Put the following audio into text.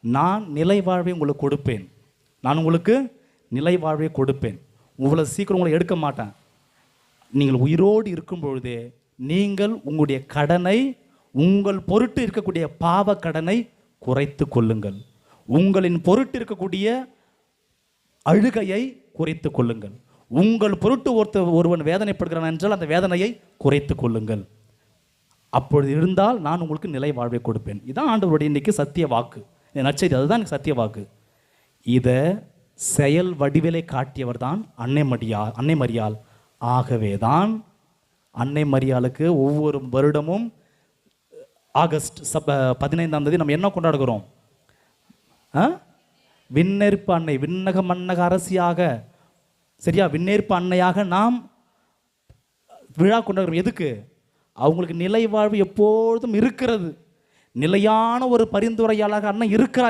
நான் நிலை வாழ்வை உங்களுக்கு கொடுப்பேன். நான் உங்களுக்கு நிலை வாழ்வை கொடுப்பேன். இவ்வளோ சீக்கிரம் உங்களை எடுக்க மாட்டேன். நீங்கள் உயிரோடு இருக்கும் பொழுதே நீங்கள் உங்களுடைய கடனை, உங்கள் பொருட்டு இருக்கக்கூடிய பாவ கடனை குறைத்து கொள்ளுங்கள். உங்களின் பொருட்டு இருக்கக்கூடிய அழுகையை குறைத்து கொள்ளுங்கள். உங்கள் பொருட்டு ஒருவன் வேதனைப்படுகிறான் என்றால் அந்த வேதனையை குறைத்து கொள்ளுங்கள். அப்பொழுது இருந்தால் நான் உங்களுக்கு நிலை வாழ்வை கொடுப்பேன். இதுதான் ஆண்டவருடைய இன்னைக்கு சத்திய வாக்கு, நற்செய்தி. அதுதான் எனக்கு சத்திய வாக்கு. இதை செயல் வடிவிலை காட்டியவர் தான் அன்னை மரியாள். ஆகவே தான் அன்னை மரியாளுக்கு ஒவ்வொரு வருடமும் ஆகஸ்ட் 15ஆம் தேதி நம்ம என்ன கொண்டாடுகிறோம்? விண்ணேற்பு அன்னை, விண்ணக மன்னக அரசியாக, சரியா, விண்ணேற்பு அன்னையாக நாம் விழா கொண்டாடுறோம். எதுக்கு? அவங்களுக்கு நிலை வாழ்வு எப்பொழுதும் இருக்கிறது. நிலையான ஒரு பரிந்துரையாளராக அண்ணன் இருக்கிறார்